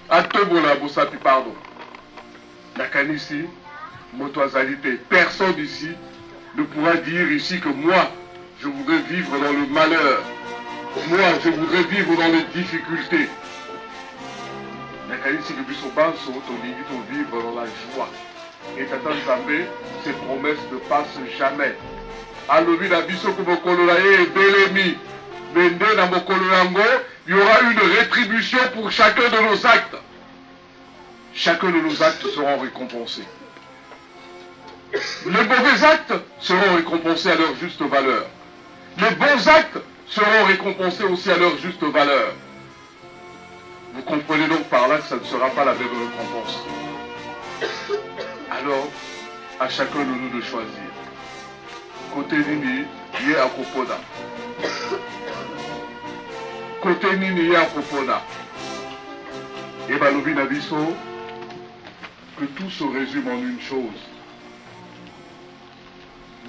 Atobola Bosapi, pardon. Nakanisi, Motoazalité, personne ici ne pourra dire ici que moi, je voudrais vivre dans le malheur. Moi, je voudrais vivre dans les difficultés. Nakanisi, que Biso Banso, ton vivre dans la joie. Et Tata Nzambe, ses promesses ne passent jamais. Alobi na biso ko mokolo na ye ebelemi. Mende na mokolo yango, il y aura une rétribution pour chacun de nos actes. Chacun de nos actes seront récompensés. Les mauvais actes seront récompensés à leur juste valeur. Les bons actes seront récompensés aussi à leur juste valeur. Vous comprenez donc par là que ça ne sera pas la même récompense. Alors, à chacun de nous de choisir. Côté Nini, il y a Kopona. Côté Nini, il y a Kopona. Et Balobi Nabiso, que tout se résume en une chose.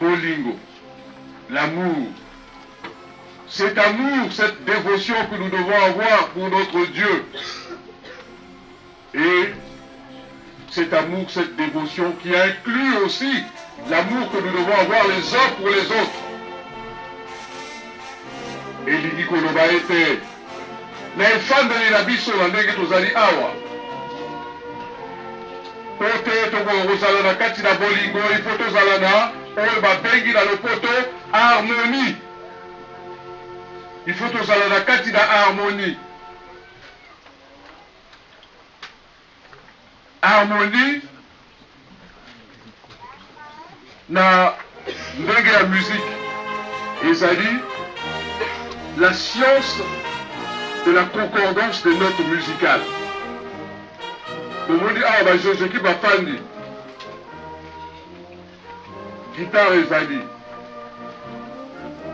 Bolingo, l'amour. Cet amour, cette dévotion que nous devons avoir pour notre Dieu. Et cet amour, cette dévotion qui inclut aussi l'amour que nous devons avoir les uns pour les autres. Et l'idi koloba ete na efandeli na biso na ndenge tozali awa po te tokozala na kati na bolingo ifo tozala na oyo babengi na lopoto harmonie. Il faut tozala na kati na harmonie. Harmonie na ndenge ya musique ezali la science de la concordance des notes musicales. Bomoni awa bajojoki bafandi guitare ezali,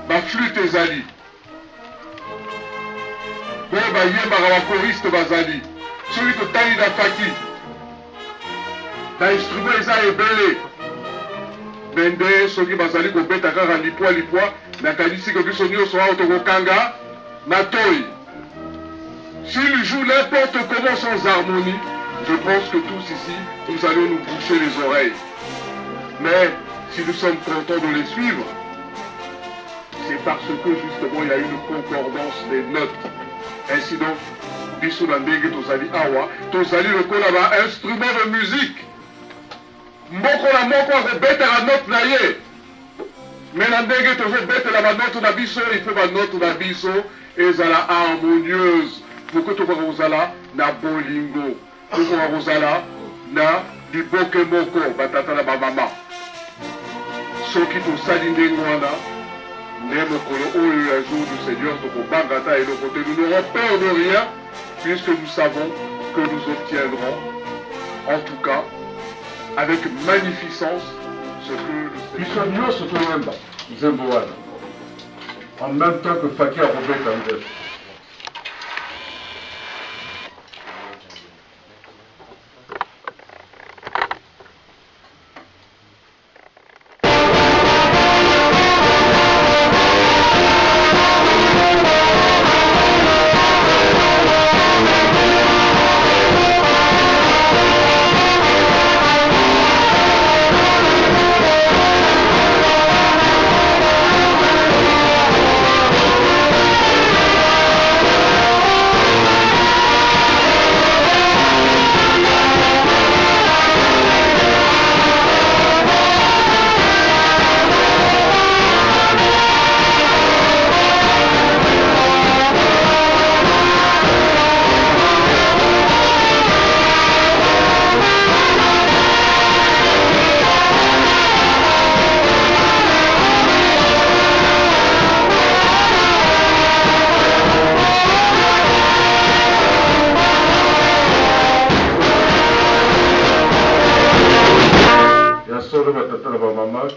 baflute ezali, oyo bayembaka bakoriste bazali, soki totali na faki na instrument eza ebele. Bende soki bazali kobeta kaka lipwa nakanisi que biso nyonso awa tokokanga na toyi. S'il joue n'importe comment sans harmonie, je pense que tous ici, nous allons nous boucher les oreilles. Mais si nous sommes contents de les suivre, c'est parce que justement il y a une concordance des notes. Ainsi donc, biso na ndenge tozali awa, tozali lokola ba instrument de musique. Moko na moko akobetela note na ye. Mais na ndenge tozobetela banote na biso, il faut banote na biso ezala harmonieuse. Pour que tokoka kozala na bolingo, tokoka kozala na liboke moko batata na bamama. Soki tosali ndenge wana, nde mokolo oyo ya jour du Seigneur tokobanga ta eloko te, nous n'aurons peur de rien, puisque nous savons que nous obtiendrons, en tout cas, avec magnificence, ce que le Seigneur se fait en même temps que Fakir Robert André.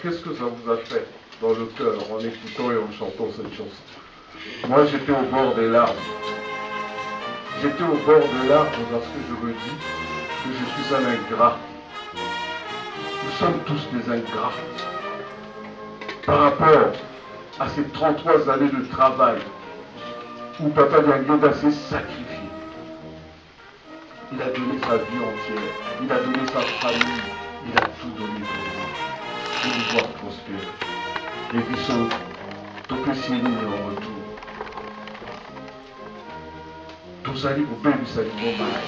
Qu'est-ce que ça vous a fait dans le cœur en écoutant et en chantant cette chanson? Moi, j'étais au bord des larmes. J'étais au bord des larmes parce que je me dis que je suis un ingrat. Nous sommes tous des ingrats. Par rapport à ces 33 années de travail où Papa Diangueda s'est sacrifié. Il a donné sa vie entière. Il a donné sa famille. Il a tout donné pour moi. Pour nous voir prospérer. Et puis, tout que c'est nous en retour. Tous allés pour bien ça du bon mal.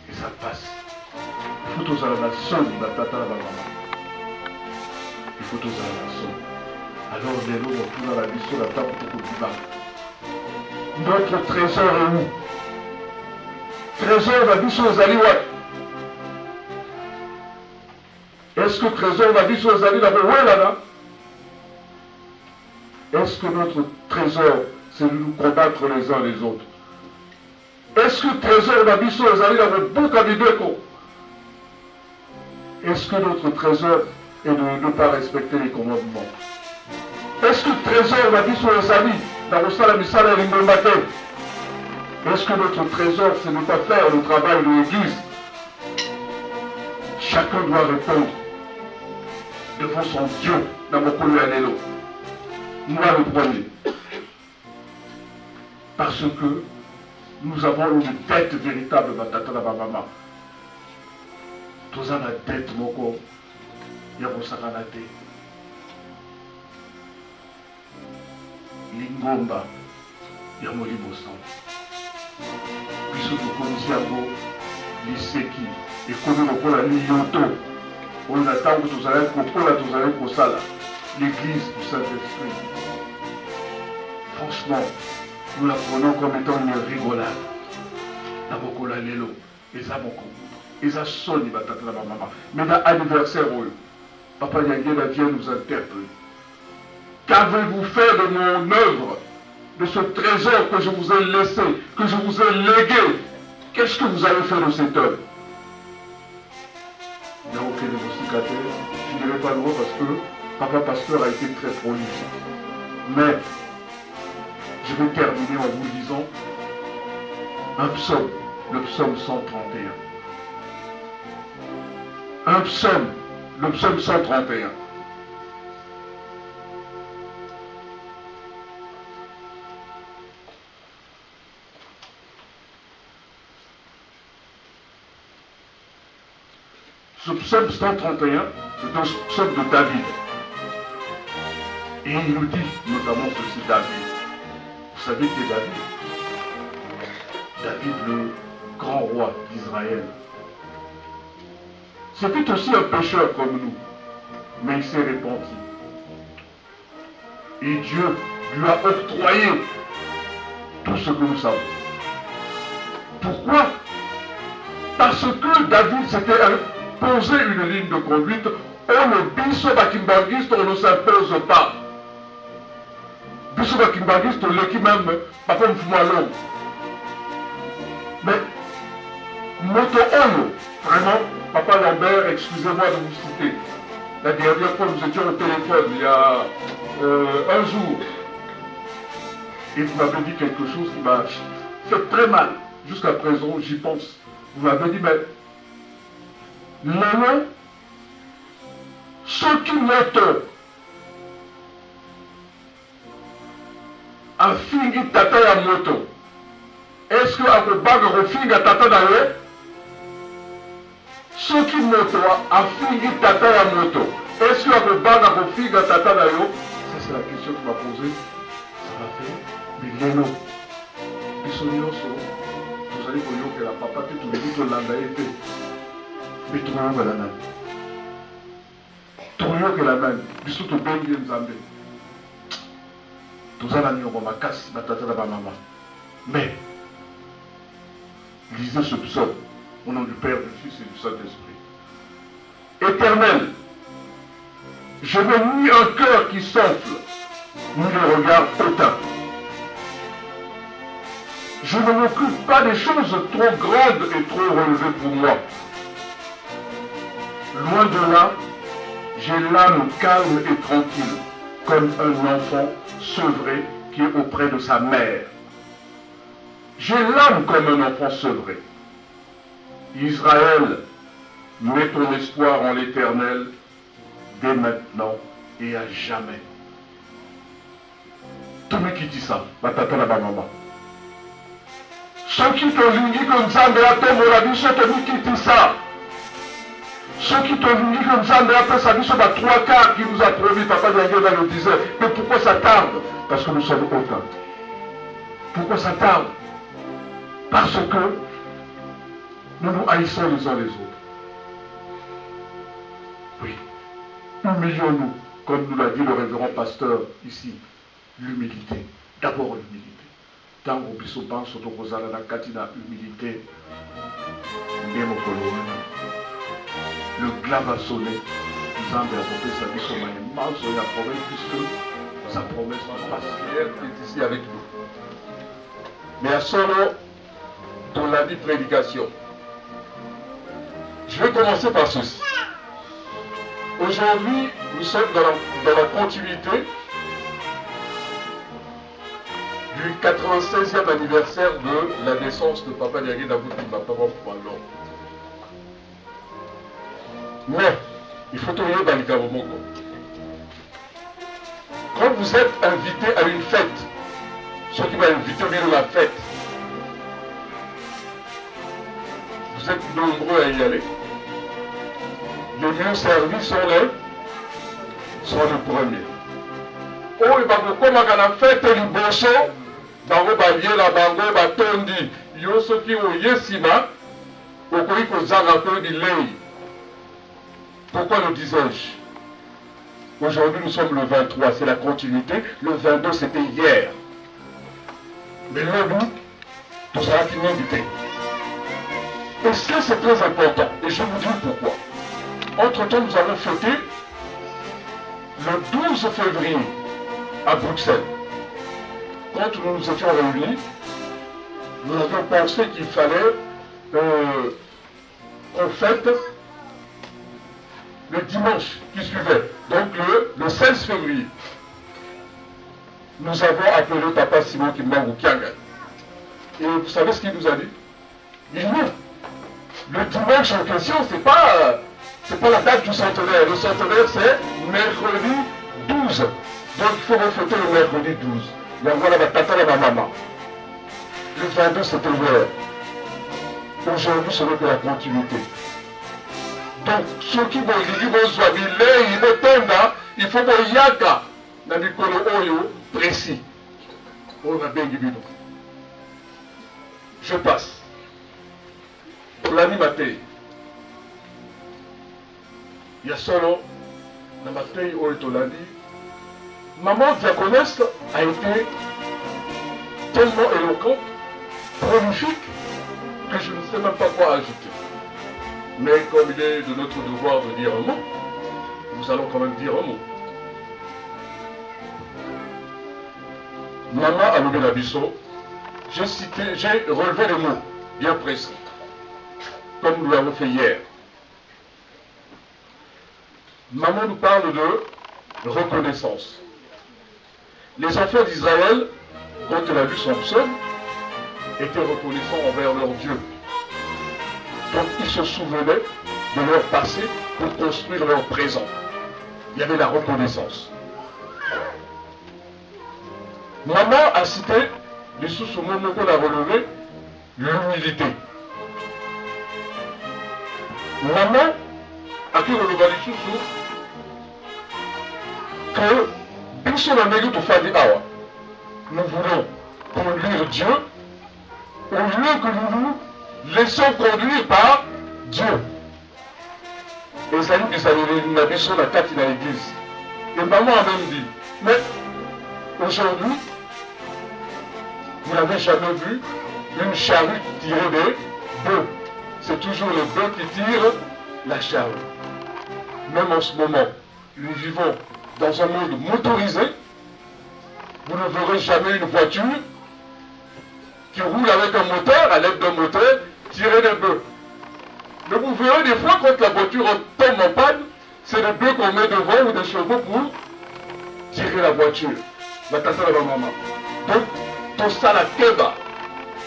Et ça passe. Il faut tous à la nation, il va tata la maman. Il faut tous à la nation. Alors, les lots vont tout dans la vie sur la table pour tout bas. Notre trésor est où? Trésor va dire sur les alliés, ouais. Est-ce que trésor va dire sur les alliés là-bas? Ouais, là-bas. Est-ce que notre trésor, c'est de nous combattre les uns les autres? Est-ce que trésor va dire sur les alliés là-bas? Beaucoup de déco. Est-ce que notre trésor est de ne pas respecter les commandements? Est-ce que trésor va dire sur les alliés? Est-ce que notre trésor, c'est ne pas faire le travail de l'Église? Chacun doit répondre devant son Dieu dans mon colonel. Moi le premier. Parce que nous avons une dette véritable, Batata la maman. Tous en a dette, mon corps. Il y a vos saranate. Lingomba. Il y a mon libosan. Puisque nous connaissons l'Iseki. Et comme nous connaissons l'Iyoto. On attend que tous allez pour ça là. L'église du Saint-Esprit. Franchement, nous la prenons comme étant une rigolade. Nabokola Lelo, et ça mon coup. Et ça sonne, il va t'attendre la maman. Mais dans l'anniversaire, Papa Yangela vient nous interpeller. Qu'avez-vous fait de mon œuvre, de ce trésor que je vous ai laissé, que je vous ai légué? Qu'est-ce que vous avez fait de cette œuvre? Il n'y a aucun démosticataire. Je ne dirai pas le mot parce que Papa Pasteur a été très prolifique. Mais je vais terminer en vous disant un psaume, le psaume 131. Un psaume, le psaume 131. Ce psaume 131, c'est un psaume de David. Et il nous dit notamment ceci, David. Vous savez qui est David? David, le grand roi d'Israël. C'était aussi un pécheur comme nous, mais il s'est repenti. Et Dieu lui a octroyé tout ce que nous savons. Pourquoi? Parce que David s'était posé une ligne de conduite. On ne biso bakimbargiste, on ne s'impose pas. Biso bakimbargiste, l'équipe même, papa Mfumalo. Mais, moto ono, vraiment, Papa Lambert, excusez-moi de vous citer. La dernière fois, nous étions au téléphone, il y a un jour. Et vous m'avez dit quelque chose qui m'a fait très mal. Jusqu'à présent, j'y pense. Vous m'avez dit, mais Lolo, ceux qui mettent un fingi tata ya moto, est-ce que Akobaga refinga tata d'ailleurs? Ceux qui moto a fingi tata ya moto, est-ce que Akobaga refinga tata d'ailleurs? Ça c'est la question que tu m'as posée. Ça va faire. Mais Lolo, Bissonioso, vous allez vous dire que la papa te tout le monde l'a été. Mais tu vas la même. Tu vas la même. Bissou te bien bien zambé. Tout ça, on va casser la tata de ma maman. Mais, lisez ce psaume au nom du Père, du Fils et du Saint-Esprit. Éternel, je veux ni un cœur qui s'enfle, ni le regard hautain. Je ne m'occupe pas des choses trop grandes et trop relevées pour moi. Loin de là, j'ai l'âme calme et tranquille, comme un enfant sevré qui est auprès de sa mère. J'ai l'âme comme un enfant sevré. Israël, mets ton espoir en l'Éternel dès maintenant et à jamais. Tout le monde qui dit ça, ma tata la maman. soki tolingi ko nzambe atombola biso tomikitisa, soki tolingi ko nzambe apesa biso ba 3 quarts qui nous a promis, Papa Diangela le disait. Mais pourquoi ça tarde? Parce que nous sommes autant. Pourquoi ça tarde? Parce que nous nous haïssons les uns les autres. Oui. Humilions-nous, comme nous l'a dit le révérend pasteur ici. L'humilité. D'abord l'humilité. Tango biso banso tokozala na kati na humilité. Ndemo kolona. Le glas va sonner. Nzambe akopesa biso mayemanso ya promesse puisque sa promesse particulière qui est ici avec nous. Mais à solo, on l'a dit prédication. Je vais commencer par ceci. Aujourd'hui, nous sommes dans la continuité du 96e anniversaire de la naissance de Papa Diangé Nabuti Mapapa Pwalo. Mais, il faut tourner dans les Kabomoko. Quand vous êtes invité à une fête, ceux qui vont inviter à la fête, vous êtes nombreux à y aller. Les mieux servis sont les premiers. Oh, il va vous commencer à la fête du bosso, bango bavier la bango batondi, yo ceux qui ont yesima, au pays que zanga peu de lei. Pourquoi le disais-je? Aujourd'hui nous sommes le 23, c'est la continuité. Le 22 c'était hier. Mais là, nous, tout ça a fini invité. Et ça c'est très important. Et je vous dis pourquoi. Entre-temps, nous avons fêté le 12 février à Bruxelles. Quand nous nous étions réunis, nous avions pensé qu'il fallait qu'on fête le dimanche qui suivait, donc le 16 février. Nous avons appelé Papa Simon Kimbangu Kianga. Et vous savez ce qu'il nous a dit? Il dit non. Le dimanche en question, c'est pas la date du centenaire. Le centenaire, c'est mercredi 12. Donc il faut refléter le mercredi 12. Et voilà ma tata et ma maman. Le 22, c'était hier. Aujourd'hui, ce n'est que la continuité. Donc, ceux qui vont il faut que yaka dans le oyo précis. On a bien guidé. Je passe. L'animateur. Il y a solo l'animateur au Tolandi. Maman diaconesse a été tellement éloquente, prolifique, que je ne sais même pas quoi ajouter. Mais comme il est de notre devoir de dire un mot, nous allons quand même dire un mot. Maman Alobé Nabiso, j'ai relevé les mots bien précis, comme nous l'avons fait hier. Maman nous parle de reconnaissance. Les enfants d'Israël, quand elle a lu son psaume, étaient reconnaissants envers leur Dieu. Donc ils se souvenaient de leur passé pour construire leur présent. Il y avait la reconnaissance. Maman a cité, les sous-mots qu'on a relevé, l'humilité. Maman a dit relevé les sous-mots que nous voulons conduire Dieu au lieu que nous nous laissons conduire par Dieu. Et ça nous dit ça nous a sur la carte dans l'église. Et maman a même dit, mais aujourd'hui, vous n'avez jamais vu une charrue tirer des bœufs. C'est toujours le bœuf qui tire la charrue. Même en ce moment, nous vivons dans un monde motorisé. Vous ne verrez jamais une voiture qui roule avec un moteur, à l'aide d'un moteur, tirer des bœufs. Mais vous verrez des fois quand la voiture tombe en panne, c'est des bœufs qu'on met devant ou des chevaux pour tirer la voiture. La tata de la maman. Donc, tout ça la keba,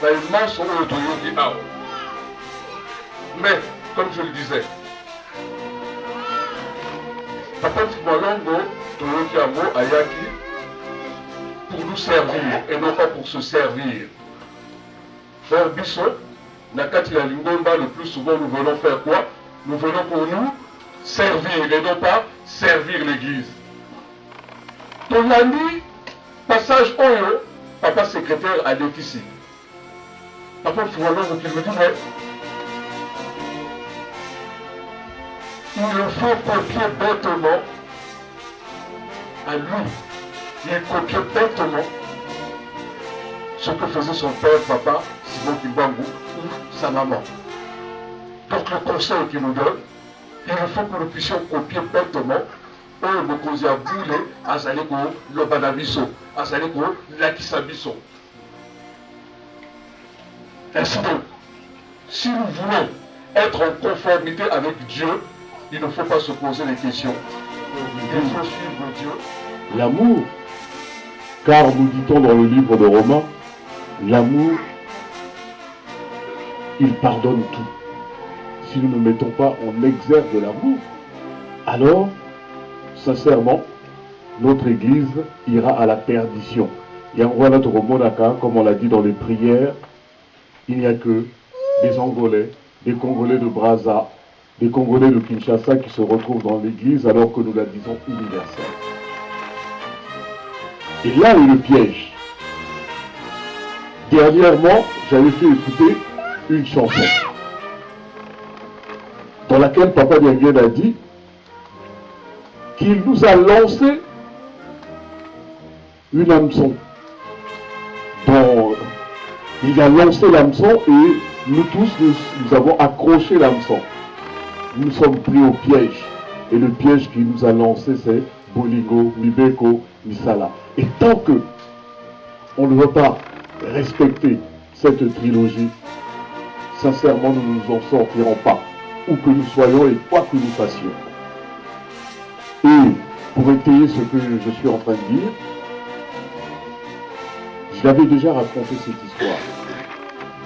va immense sur le Toyota Ao. Mais, comme je le disais, Papa Mwanongo, Toyota Amo, Ayaki, pour nous servir et non pas pour se servir. vers Bissot, Nakati la Lingomba, le plus souvent nous venons faire quoi? Nous venons pour nous servir et non pas servir l'église. Tolani, passage Oyo, papa secrétaire à l'officie. Papa Foualon, donc il me dit, mais il faut copier bêtement à lui. Il copiait bêtement ce que faisait son père, papa, Simon Kimbangu, ou sa maman. Donc le conseil qu'il nous donne, il faut que nous puissions copier bêtement oyo mokonzi ya bule azali kolobana biso, azali kolakisa biso. Ainsi donc, si nous voulons être en conformité avec Dieu, il ne faut pas se poser des questions. Il faut suivre Dieu. L'amour, car nous dit-on dans le livre de Romains, l'amour, il pardonne tout. Si nous ne mettons pas en exergue de l'amour, alors, sincèrement, notre Église ira à la perdition. Et en voilà notre Monaka, comme on l'a dit dans les prières, il n'y a que des Angolais, des Congolais de Brazza, des Congolais de Kinshasa qui se retrouvent dans l'Église alors que nous la disons universelle. Et là est le piège. Dernièrement, j'avais fait écouter une chanson dans laquelle Papa Diaguène a dit qu'il nous a lancé une hameçon. Il a lancé l'hameçon et nous tous, nous avons accroché l'hameçon. Nous sommes pris au piège. Et le piège qu'il nous a lancé, c'est Bolingo, Mibeko, Misala. Et tant que on ne veut pas respecter cette trilogie, sincèrement, nous ne nous en sortirons pas. Où que nous soyons et quoi que nous fassions. Et pour étayer ce que je suis en train de dire, je l'avais déjà raconté cette histoire.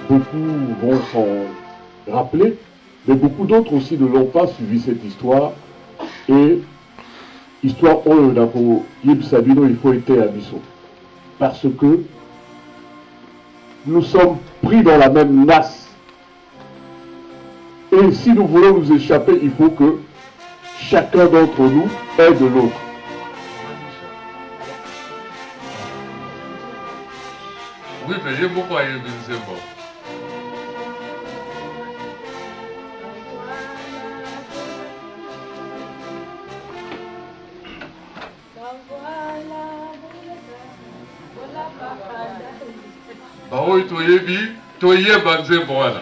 Beaucoup vont s'en rappeler, mais beaucoup d'autres aussi ne l'ont pas suivi cette histoire. Et histoire oyo dako Yib Sabino, il faut être à Bissot. Parce que nous sommes pris dans la même nasse. Et si nous voulons nous échapper, il faut que chacun d'entre nous aide l'autre. Oui, mais j'ai beaucoup aimé ce mot. Baoui toyebi, toyeba nzembo wana.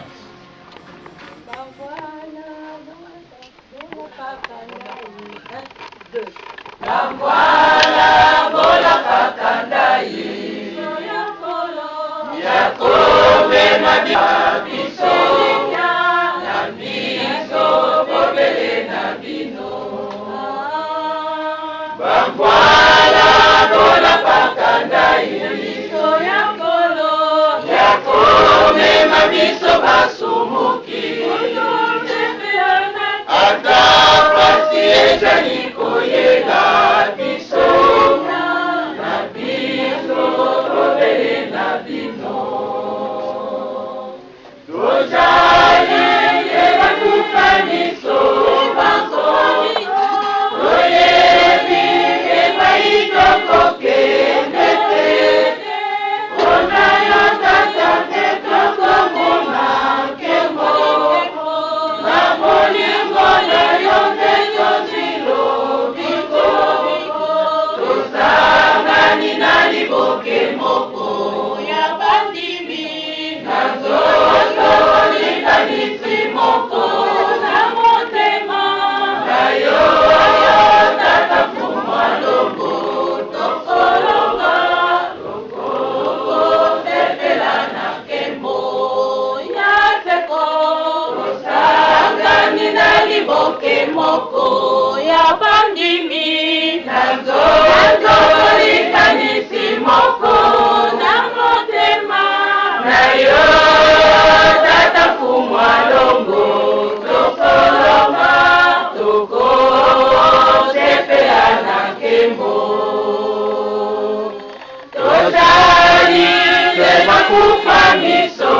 Tozali, te bakufa miso.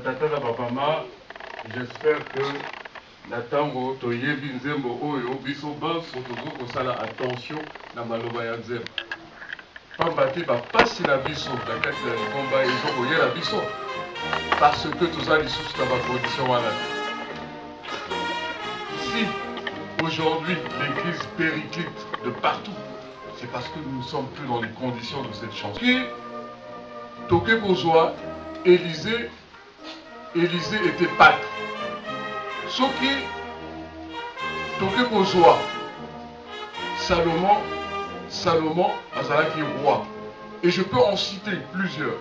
batata na bamama, j'espère que na ntango toyebi nzembo oyo biso banso tozo kosala attention na maloba ya nzembo. Pamba te bapasi na biso na kati ya likomba ezokoyela biso parce que toza lisusu na bacondition wana. Si aujourd'hui l'église périclite de partout, c'est parce que nous ne sommes plus dans les conditions de cette chanson. Toke kozwa Élisée était pâtre. Soki toke kozwa Salomon azalaki roi. Et je peux en citer plusieurs.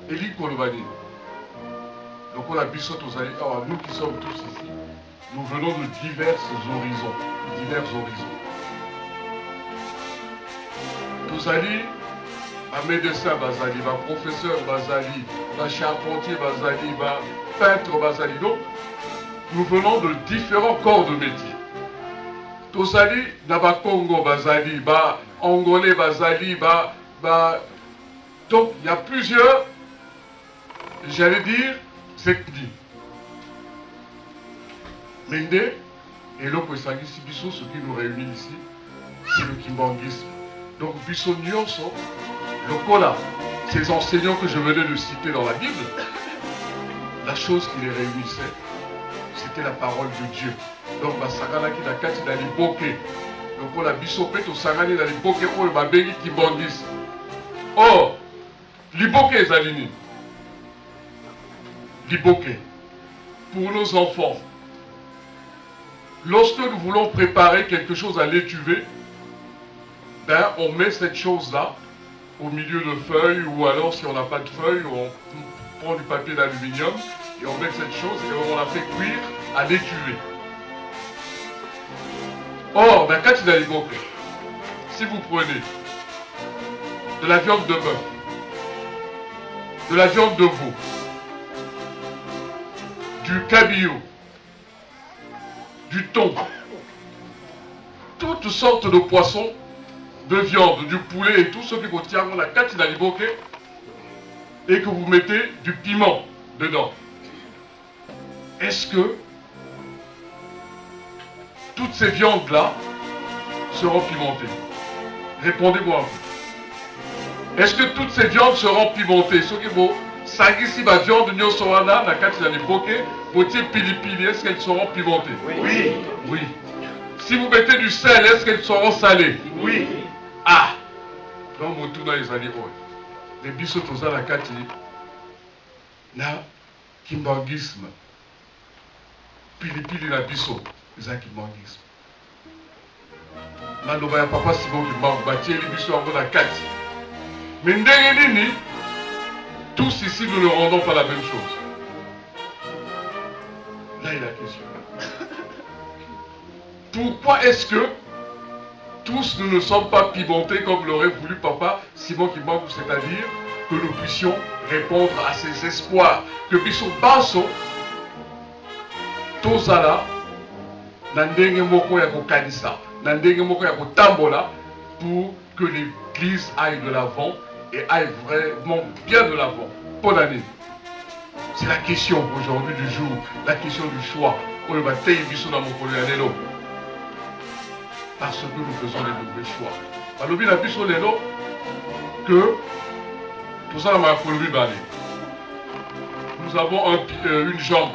Eli Kolobani. Donc on a biso tozali. Alors nous qui sommes tous ici, nous venons de divers horizons. Tozali, un médecin bazali, un professeur bazali, un charpentier bazali, un peintre bazali. Donc, nous venons de différents corps de métier. Tozali, naba Congo bazali, ba Angolais bazali, donc il y a plusieurs, j'allais dire, ethnies. Mende, et l'autre si biso, ce qui nous réunit ici, c'est le kimbangisme. Donc biso nyonso, le kola, ces enseignants que je venais de citer dans la Bible, la chose qui les réunissait, c'était la parole de Dieu. Donc basakana ki na kati na liboke, le kola biso pe to sangani na liboke oyo babengi kimbangisme. Or, liboke ezalini. Liboke, pour nos enfants. Lorsque nous voulons préparer quelque chose à l'étuvée, ben, on met cette chose-là au milieu de feuilles, ou alors si on n'a pas de feuilles, on prend du papier d'aluminium et on met cette chose et on la fait cuire à l'étuvée. Or, ben, quand il a évoqué, si vous prenez de la viande de bœuf, de la viande de veau, du cabillaud, du thon, toutes sortes de poissons, de viande, du poulet et tout ce qui contient la carte d'aliboké, et que vous mettez du piment dedans. Est-ce que toutes ces viandes-là seront pimentées? Répondez-moi un peu. Est-ce que toutes ces viandes seront pimentées? Ce qui vaut, si ma viande n'y sera là, la carte d'aliboké, pili, est-ce qu'elles seront pimentées? Oui. Oui. Si vous mettez du sel, est-ce qu'elles seront salées? Oui. Ah! Donc, mon tour dans les années, les bisous, tout ça, la kati, na kimbangisme. Pili, la biso, les kimbangisme. Maloba ya papa Simon Kimbangu, bâtir les bisous en la kati. Mais ndengenini, tous ici, nous ne rendons pas la même chose. Là est la question. Pourquoi est-ce que tous nous ne sommes pas pimentés comme l'aurait voulu papa Simon Kimbangu, c'est-à-dire que nous puissions répondre à ses espoirs, que Biso Basso, Tozala, Nandenge Moko Yako Kanisa, Nandenge Moko Yako Tambola, pour que l'église aille de l'avant et aille vraiment bien de l'avant. Bonne année. C'est la question aujourd'hui du jour, la question du choix. On va tailler Biso dans mon colère. Parce que nous faisons les mauvais choix. Balobi na biso lelo que tout ça m'a conduit balé. Nous avons une jambe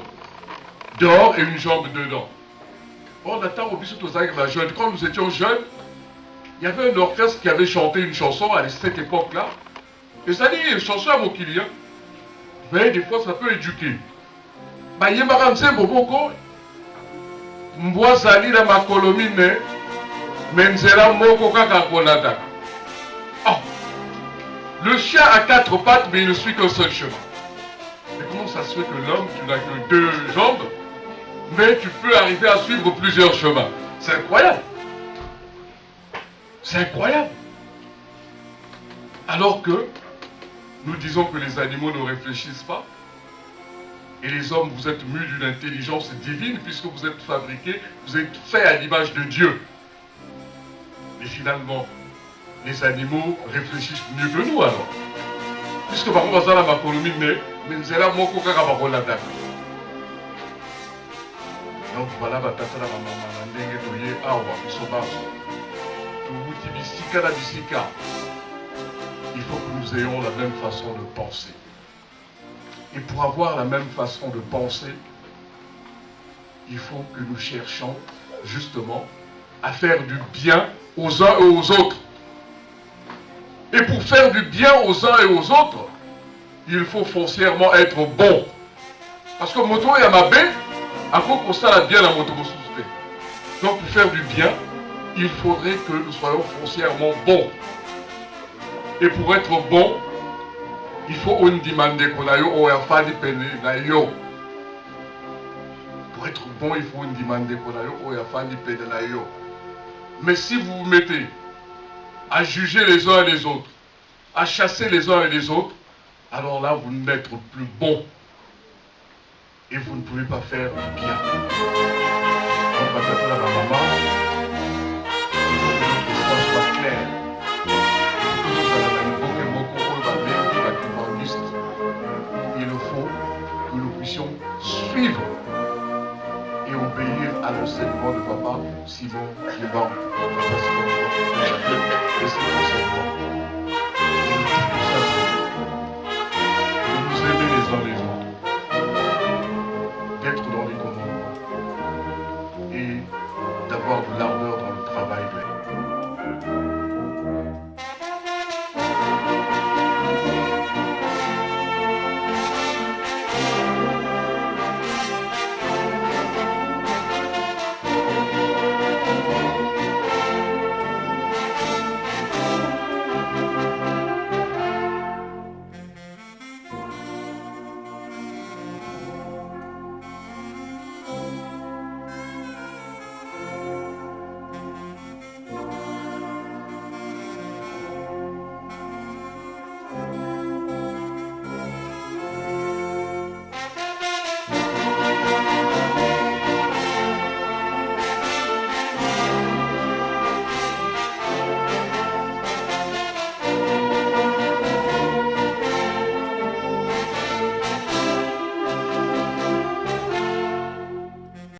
dehors et une jambe dedans. On attend au biso tous jeunes. Quand nous étions jeunes, il y avait un orchestre qui avait chanté une chanson à cette époque-là. Et ça dit une chanson à Mokili. Mais des fois ça peut éduquer. Bah yemara nzembo boko mbwa zali na makolomine. Menzela moko kaka konata. Oh. Le chien a 4 pattes, mais il ne suit qu'un seul chemin. Mais comment ça se fait que l'homme, tu n'as que 2 jambes, mais tu peux arriver à suivre plusieurs chemins? C'est incroyable. C'est incroyable. Alors que nous disons que les animaux ne réfléchissent pas, et les hommes, vous êtes mus d'une intelligence divine, puisque vous êtes fabriqués, vous êtes faits à l'image de Dieu. Mais finalement, les animaux réfléchissent mieux que nous alors. puisque bango bazala makolomi mais nzela moko kaka bakolandaka. Donc voilà batata na bamama na ndenge toye awa biso baso touti bisika na bisika. Il faut que nous ayons la même façon de penser. Et pour avoir la même façon de penser, il faut que nous cherchions justement à faire du bien aux uns et aux autres. Et pour faire du bien aux uns et aux autres, il faut foncièrement être bon. Parce que moto et amabé, à quoi constat bien la moto. Donc pour faire du bien, il faudrait que nous soyons foncièrement bons. Et pour être bon, il faut une demande qu'on a eu au Yafadi Penayo. Pour être bon, il faut une demande qu'on a eu au Yafadi Penayo. Mais si vous vous mettez à juger les uns et les autres, à chasser les uns et les autres, alors là, vous n'êtes plus bon. Et vous ne pouvez pas faire du bien. Donc, peut-être la maman, il faut que notre foi soit claire. Il faut que nous puissions suivre et obéir à l'enseignement de Papa Simon Liban. Papa Simon Liban, et c'est l'enseignement. Et nous aimer les uns les autres.